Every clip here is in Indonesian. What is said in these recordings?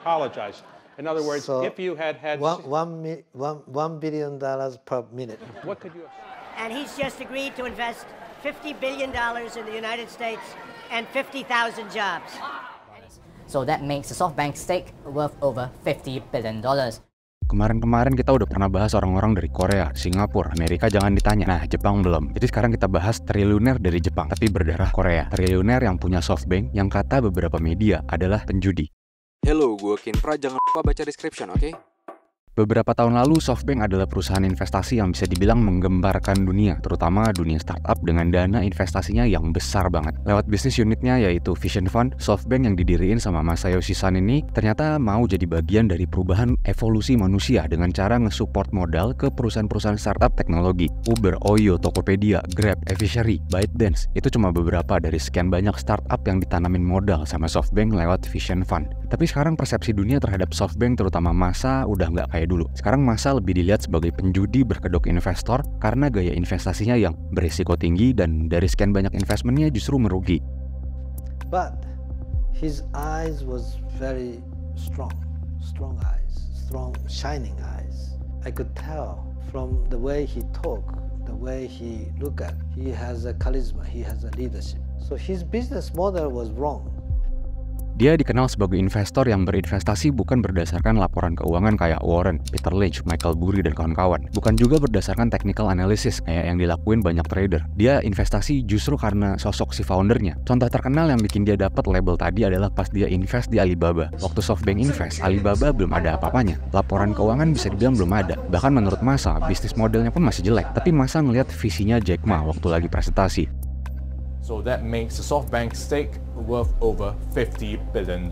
apologize. In other words, So if you had $1 billion per minute. what could you have? And he's just agreed to invest $50 billion in the United States and 50,000 jobs. So that makes the SoftBank stake worth over $50 billion. Kemarin kita udah pernah bahas orang-orang dari Korea, Singapura, Amerika jangan ditanya. Nah, Jepang belum. Jadi sekarang kita bahas triliuner dari Jepang, tapi berdarah Korea. Triliuner yang punya SoftBank yang kata beberapa media adalah penjudi. Hello, gue Kinpra. Jangan lupa baca description, oke? Beberapa tahun lalu, SoftBank adalah perusahaan investasi yang bisa dibilang menggembarkan dunia, terutama dunia startup dengan dana investasinya yang besar banget. Lewat bisnis unitnya yaitu Vision Fund, SoftBank yang didiriin sama Masayoshi Son ini ternyata mau jadi bagian dari perubahan evolusi manusia dengan cara nge-support modal ke perusahaan-perusahaan startup teknologi. Uber, Oyo, Tokopedia, Grab, Efficiency, ByteDance, itu cuma beberapa dari sekian banyak startup yang ditanamin modal sama SoftBank lewat Vision Fund. Tapi sekarang persepsi dunia terhadap SoftBank terutama Masa udah nggak kayak dulu. Sekarang Masa lebih dilihat sebagai penjudi berkedok investor karena gaya investasinya yang berisiko tinggi dan dari sekian banyak investmentnya justru merugi. But his eyes was very strong eyes, strong shining eyes. I could tell from the way he talk, the way he look at, he has a charisma, he has a leadership. So his business model was wrong. Dia dikenal sebagai investor yang berinvestasi bukan berdasarkan laporan keuangan kayak Warren, Peter Lynch, Michael Burry, dan kawan-kawan. Bukan juga berdasarkan technical analysis kayak yang dilakuin banyak trader. Dia investasi justru karena sosok si foundernya. Contoh terkenal yang bikin dia dapat label tadi adalah pas dia invest di Alibaba. Waktu SoftBank invest, Alibaba belum ada apa-apanya. Laporan keuangan bisa dibilang belum ada. Bahkan menurut Masa, bisnis modelnya pun masih jelek. Tapi Masa ngeliat visinya Jack Ma waktu lagi presentasi. So that makes the SoftBank stake worth over $50 billion.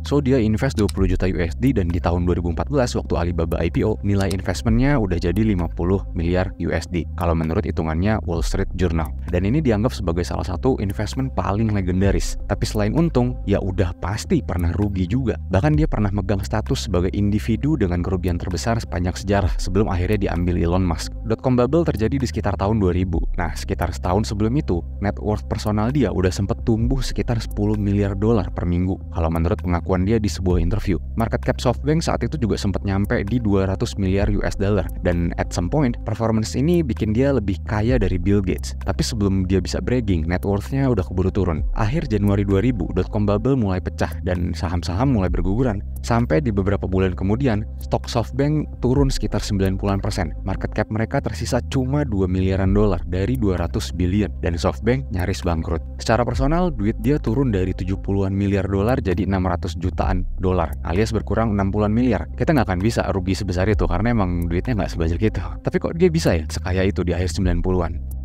So dia invest 20 juta USD dan di tahun 2014 waktu Alibaba IPO, nilai investmentnya udah jadi 50 miliar USD kalau menurut hitungannya Wall Street Journal. Dan ini dianggap sebagai salah satu investment paling legendaris. Tapi selain untung, ya udah pasti pernah rugi juga. Bahkan dia pernah megang status sebagai individu dengan kerugian terbesar sepanjang sejarah sebelum akhirnya diambil Elon Musk. Dotcom bubble terjadi di sekitar tahun 2000. Nah, sekitar setahun sebelum itu, net worth personal dia udah sempet tumbuh sekitar 10 miliar dolar per minggu. Kalau menurut pengakuan dia di sebuah interview. Market cap SoftBank saat itu juga sempat nyampe di 200 miliar US dollar dan at some point performance ini bikin dia lebih kaya dari Bill Gates. Tapi sebelum dia bisa bragging, net worth-nya udah keburu turun. Akhir Januari 2000, dotcom bubble mulai pecah dan saham-saham mulai berguguran. Sampai di beberapa bulan kemudian, stok SoftBank turun sekitar 90%. Market cap mereka tersisa cuma 2 miliaran dolar dari 200 billion dan SoftBank nyaris bangkrut. Secara personal, duit dia turun dari 70-an miliar dolar jadi 600 jutaan dolar, alias berkurang 60-an miliar. Kita nggak akan bisa rugi sebesar itu karena emang duitnya nggak sebajak itu. Tapi kok dia bisa ya sekaya itu di akhir 90-an?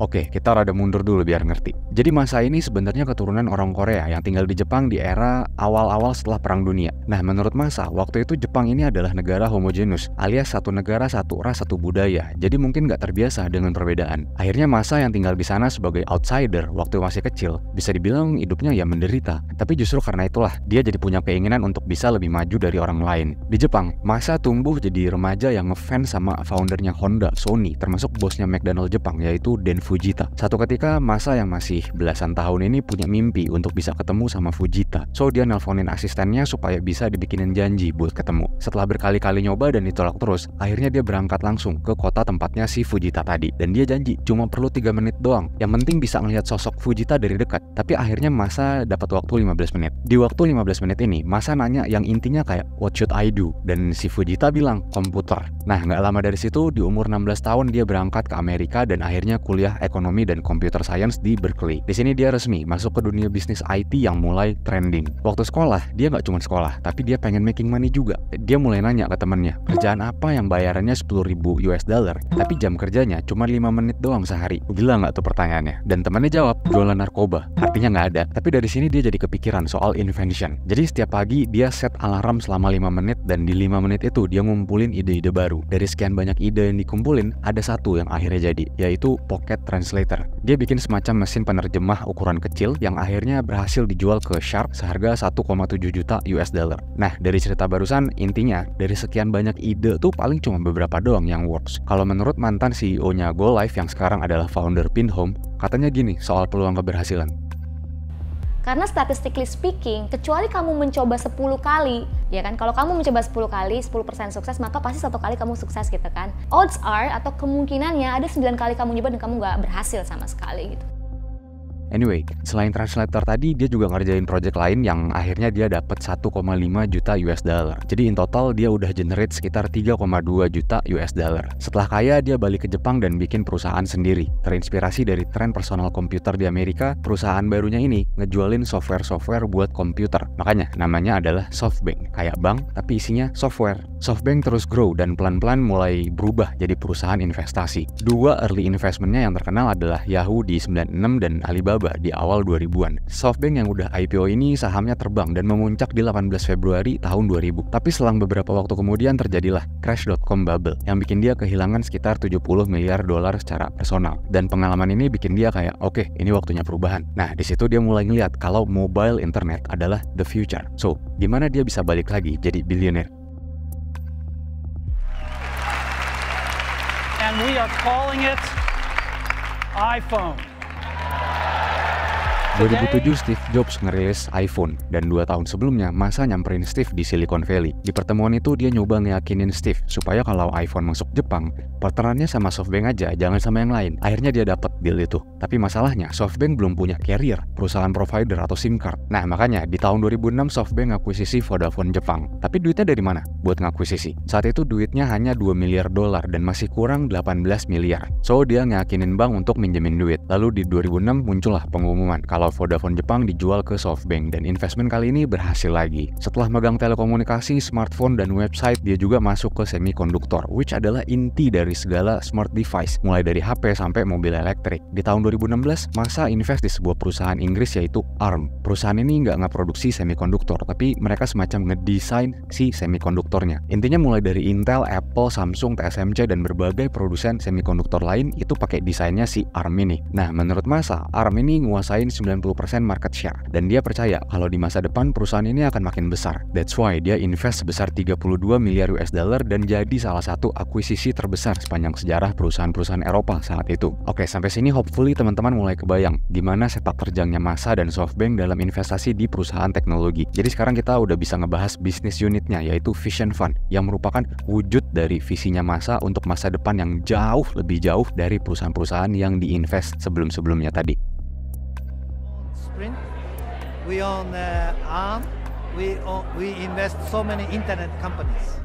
Oke, kita rada mundur dulu biar ngerti. Jadi Masa ini sebenarnya keturunan orang Korea yang tinggal di Jepang di era awal-awal setelah Perang Dunia. Nah, menurut Masa, waktu itu Jepang ini adalah negara homogenus, alias satu negara, satu ras, satu budaya. Jadi mungkin nggak terbiasa dengan perbedaan. Akhirnya Masa yang tinggal di sana sebagai outsider waktu masih kecil, bisa dibilang hidupnya ya menderita. Tapi justru karena itulah, dia jadi punya keinginan untuk bisa lebih maju dari orang lain. Di Jepang, Masa tumbuh jadi remaja yang ngefans sama foundernya Honda, Sony, termasuk bosnya McDonald Jepang, yaitu Den Fujita. Satu ketika Masa yang masih belasan tahun ini punya mimpi untuk bisa ketemu sama Fujita. So dia nelponin asistennya supaya bisa dibikinin janji buat ketemu. Setelah berkali-kali nyoba dan ditolak terus, akhirnya dia berangkat langsung ke kota tempatnya si Fujita tadi. Dan dia janji cuma perlu 3 menit doang. Yang penting bisa ngelihat sosok Fujita dari dekat. Tapi akhirnya Masa dapat waktu 15 menit. Di waktu 15 menit ini, Masa nanya yang intinya kayak what should I do? Dan si Fujita bilang komputer. Nah, nggak lama dari situ, di umur 16 tahun dia berangkat ke Amerika dan akhirnya kuliah ekonomi dan computer science di Berkeley. Di sini dia resmi masuk ke dunia bisnis IT yang mulai trending. Waktu sekolah, dia nggak cuma sekolah, tapi dia pengen making money juga. Dia mulai nanya ke temennya, kerjaan apa yang bayarannya 10.000 US dollar, tapi jam kerjanya cuma 5 menit doang sehari. Gila nggak tuh pertanyaannya? Dan temannya jawab, jualan narkoba. Artinya nggak ada. Tapi dari sini dia jadi kepikiran soal invention. Jadi setiap pagi dia set alarm selama 5 menit dan di 5 menit itu dia ngumpulin ide-ide baru. Dari sekian banyak ide yang dikumpulin, ada satu yang akhirnya jadi, yaitu Pocket Translator. Dia bikin semacam mesin penerjemah ukuran kecil yang akhirnya berhasil dijual ke Sharp seharga 1,7 juta US dollar. Nah, dari cerita barusan, intinya dari sekian banyak ide tuh paling cuma beberapa doang yang works. Kalau menurut mantan CEO-nya GoLive yang sekarang adalah founder Pinhome, katanya gini soal peluang keberhasilan. Karena statistically speaking, kecuali kamu mencoba 10 kali, ya kan? Kalau kamu mencoba 10 kali, 10% sukses, maka pasti 1 kali kamu sukses gitu kan. Odds are, atau kemungkinannya ada 9 kali kamu nyoba dan kamu nggak berhasil sama sekali gitu. Anyway, selain translator tadi, dia juga ngerjain project lain yang akhirnya dia dapat 1,5 juta US dollar. Jadi in total dia udah generate sekitar 3,2 juta US dollar. Setelah kaya, dia balik ke Jepang dan bikin perusahaan sendiri. Terinspirasi dari tren personal computer di Amerika, perusahaan barunya ini ngejualin software-software buat komputer. Makanya namanya adalah SoftBank, kayak bank tapi isinya software. SoftBank terus grow dan pelan-pelan mulai berubah jadi perusahaan investasi. 2 early investmentnya yang terkenal adalah Yahoo di 96 dan Alibaba di awal 2000-an. SoftBank yang udah IPO ini sahamnya terbang dan memuncak di 18 Februari tahun 2000. Tapi selang beberapa waktu kemudian terjadilah crash.com bubble yang bikin dia kehilangan sekitar 70 miliar dolar secara personal. Dan pengalaman ini bikin dia kayak, oke, ini waktunya perubahan. Nah, di situ dia mulai ngeliat kalau mobile internet adalah the future. So, gimana dia bisa balik lagi jadi bilioner? And we are calling it iPhone. 2007 Steve Jobs ngerilis iPhone dan 2 tahun sebelumnya Masa nyamperin Steve di Silicon Valley. Di pertemuan itu dia nyoba ngeyakinin Steve supaya kalau iPhone masuk Jepang, partnerannya sama SoftBank aja, jangan sama yang lain. Akhirnya dia dapat deal itu. Tapi masalahnya SoftBank belum punya carrier, perusahaan provider atau SIM card. Nah, makanya di tahun 2006 SoftBank akuisisi Vodafone Jepang. Tapi duitnya dari mana buat ngakuisisi? Saat itu duitnya hanya 2 miliar dolar dan masih kurang 18 miliar. So dia ngeyakinin bank untuk minjemin duit. Lalu di 2006 muncullah pengumuman kalau Vodafone Jepang dijual ke SoftBank dan investment kali ini berhasil lagi. Setelah megang telekomunikasi, smartphone, dan website, dia juga masuk ke semikonduktor, which adalah inti dari segala smart device, mulai dari HP sampai mobil elektrik. Di tahun 2016, Masa invest di sebuah perusahaan Inggris yaitu ARM. Perusahaan ini nggak ngeproduksi semikonduktor, tapi mereka semacam ngedesain si semikonduktornya. Intinya mulai dari Intel, Apple, Samsung, TSMC, dan berbagai produsen semikonduktor lain itu pakai desainnya si ARM ini. Nah, menurut Masa, ARM ini nguasain 90% market share dan dia percaya kalau di masa depan perusahaan ini akan makin besar. That's why dia invest sebesar 32 miliar US dollar dan jadi salah satu akuisisi terbesar sepanjang sejarah perusahaan-perusahaan Eropa saat itu. Oke, sampai sini hopefully teman-teman mulai kebayang gimana sepak terjangnya Masa dan SoftBank dalam investasi di perusahaan teknologi. Jadi sekarang kita udah bisa ngebahas bisnis unitnya yaitu Vision Fund yang merupakan wujud dari visinya Masa untuk masa depan yang jauh lebih jauh dari perusahaan-perusahaan yang diinvest sebelum-sebelumnya tadi. We own ARM. We invest so many internet companies.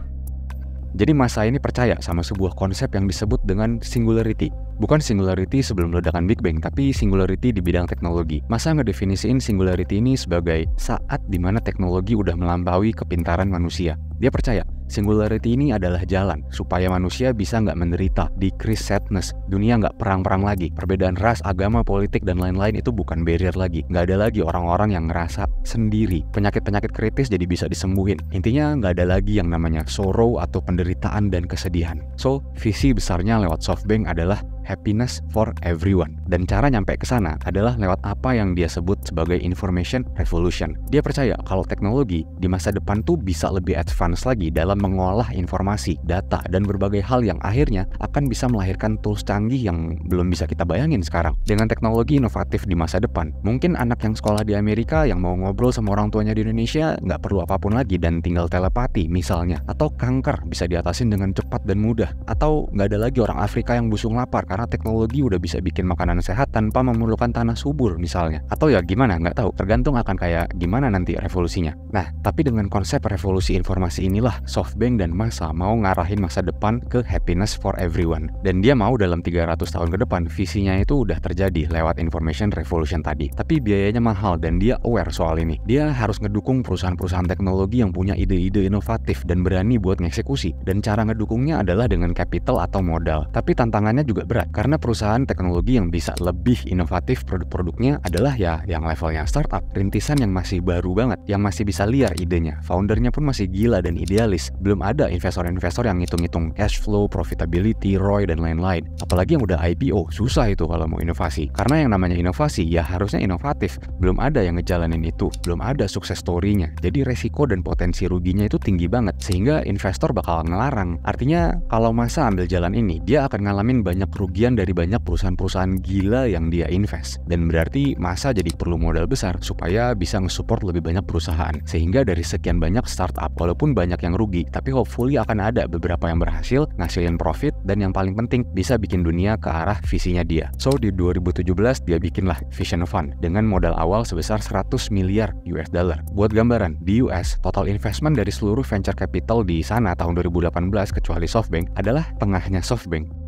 Jadi Masa ini percaya sama sebuah konsep yang disebut dengan singularity. Bukan singularity sebelum ledakan Big Bang, tapi singularity di bidang teknologi. Masa ngedefinisiin singularity ini sebagai saat dimana teknologi udah melampaui kepintaran manusia. Dia percaya singularity ini adalah jalan supaya manusia bisa nggak menderita, decrease sadness, dunia nggak perang-perang lagi, perbedaan ras, agama, politik, dan lain-lain itu bukan barrier lagi. Nggak ada lagi orang-orang yang ngerasa sendiri. Penyakit-penyakit kritis jadi bisa disembuhin. Intinya nggak ada lagi yang namanya sorrow atau penderitaan dan kesedihan. So, visi besarnya lewat SoftBank adalah happiness for everyone. Dan cara nyampe ke sana adalah lewat apa yang dia sebut sebagai information revolution. Dia percaya kalau teknologi di masa depan tuh bisa lebih advance lagi dalam mengolah informasi, data, dan berbagai hal yang akhirnya akan bisa melahirkan tools canggih yang belum bisa kita bayangin sekarang. Dengan teknologi inovatif di masa depan, mungkin anak yang sekolah di Amerika yang mau ngobrol sama orang tuanya di Indonesia nggak perlu apapun lagi dan tinggal telepati misalnya. Atau kanker bisa diatasin dengan cepat dan mudah. Atau nggak ada lagi orang Afrika yang busung lapar karena teknologi udah bisa bikin makanan sehat tanpa memerlukan tanah subur misalnya. Atau ya gimana, nggak tahu, tergantung akan kayak gimana nanti revolusinya. Nah, tapi dengan konsep revolusi informasi inilah SoftBank dan Masa mau ngarahin masa depan ke happiness for everyone. Dan dia mau dalam 300 tahun ke depan visinya itu udah terjadi lewat information revolution tadi. Tapi biayanya mahal dan dia aware soal ini. Dia harus ngedukung perusahaan-perusahaan teknologi yang punya ide-ide inovatif dan berani buat ngeksekusi. Dan cara ngedukungnya adalah dengan capital atau modal. Tapi tantangannya juga berat karena perusahaan teknologi yang bisa lebih inovatif produk-produknya adalah ya yang levelnya startup, rintisan yang masih baru banget, yang masih bisa liar idenya. Foundernya pun masih gila dan idealis. Belum ada investor-investor yang ngitung-ngitung cash flow, profitability, ROI, dan lain-lain. Apalagi yang udah IPO, susah itu kalau mau inovasi. Karena yang namanya inovasi ya harusnya inovatif. Belum ada yang ngejalanin itu, belum ada sukses story-nya. Jadi resiko dan potensi ruginya itu tinggi banget, sehingga investor bakal ngelarang. Artinya kalau Masa ambil jalan ini, dia akan ngalamin banyak kerugian bagian dari banyak perusahaan-perusahaan gila yang dia invest. Dan berarti Masa jadi perlu modal besar supaya bisa nge-support lebih banyak perusahaan. Sehingga dari sekian banyak startup, walaupun banyak yang rugi, tapi hopefully akan ada beberapa yang berhasil ngasilin profit, dan yang paling penting bisa bikin dunia ke arah visinya dia. So di 2017 dia bikinlah Vision Fund dengan modal awal sebesar 100 miliar US dollar. Buat gambaran, di US total investment dari seluruh venture capital di sana tahun 2018 kecuali SoftBank adalah tengahnya SoftBank.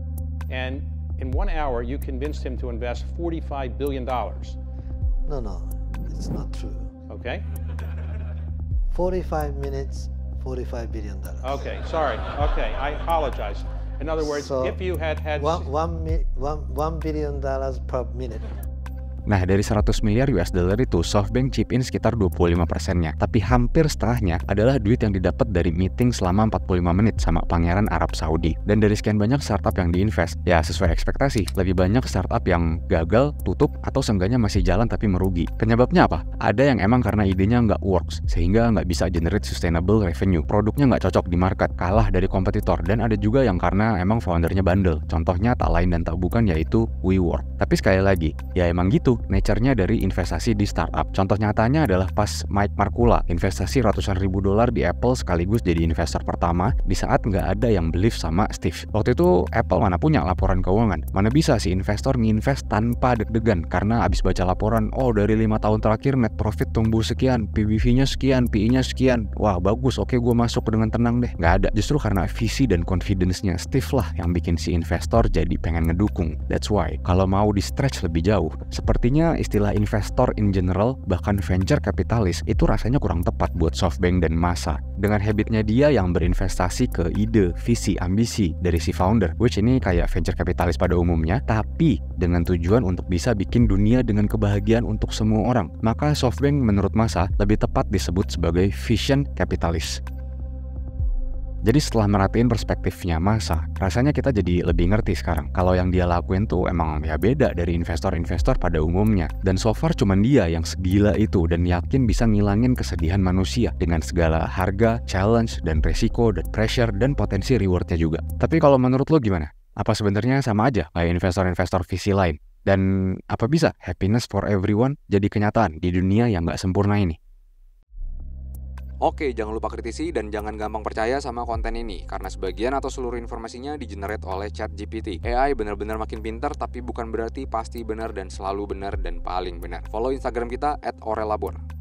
And in 1 hour, you convinced him to invest $45 billion. No, it's not true. Okay? 45 minutes, $45 billion. Okay, sorry. Okay, I apologize. In other words, So, if you had had... $1 billion per minute. Nah, dari 100 miliar US dollar itu, SoftBank chip in sekitar 25%-nya. Tapi hampir setengahnya adalah duit yang didapat dari meeting selama 45 menit sama Pangeran Arab Saudi. Dan dari sekian banyak startup yang diinvest, ya sesuai ekspektasi, lebih banyak startup yang gagal, tutup, atau seenggaknya masih jalan tapi merugi. Penyebabnya apa? Ada yang emang karena idenya nggak works, sehingga nggak bisa generate sustainable revenue. Produknya nggak cocok di market, kalah dari kompetitor. Dan ada juga yang karena emang foundernya bandel. Contohnya tak lain dan tak bukan yaitu WeWork. Tapi sekali lagi, ya emang gitu nature-nya dari investasi di startup. Contoh nyatanya adalah pas Mike Markula investasi ratusan ribu dolar di Apple sekaligus jadi investor pertama di saat nggak ada yang believe sama Steve. Waktu itu Apple mana punya laporan keuangan, mana bisa si investor nginvest tanpa deg-degan karena abis baca laporan, oh dari 5 tahun terakhir net profit tumbuh sekian, PBV-nya sekian, PE-nya sekian, wah bagus, oke gue masuk dengan tenang deh. Nggak ada, justru karena visi dan confidence-nya Steve lah yang bikin si investor jadi pengen ngedukung. That's why kalau mau di stretch lebih jauh, sepertinya istilah investor in general, bahkan venture capitalist, itu rasanya kurang tepat buat SoftBank dan Masa. Dengan habitnya dia yang berinvestasi ke ide, visi, ambisi dari si founder, which ini kayak venture capitalist pada umumnya, tapi dengan tujuan untuk bisa bikin dunia dengan kebahagiaan untuk semua orang. Maka SoftBank menurut Masa lebih tepat disebut sebagai vision capitalist. Jadi setelah merhatiin perspektifnya Masa, rasanya kita jadi lebih ngerti sekarang kalau yang dia lakuin tuh emang ya beda dari investor-investor pada umumnya. Dan so far cuman dia yang segila itu dan yakin bisa ngilangin kesedihan manusia dengan segala harga, challenge, dan resiko, dan pressure, dan potensi rewardnya juga. Tapi kalau menurut lo gimana? Apa sebenarnya sama aja kayak investor-investor visi lain? Dan apa bisa happiness for everyone jadi kenyataan di dunia yang gak sempurna ini? Oke, jangan lupa kritisi dan jangan gampang percaya sama konten ini karena sebagian atau seluruh informasinya di-generate oleh ChatGPT. AI benar-benar makin pintar tapi bukan berarti pasti benar dan selalu benar dan paling benar. Follow Instagram kita @orelabor.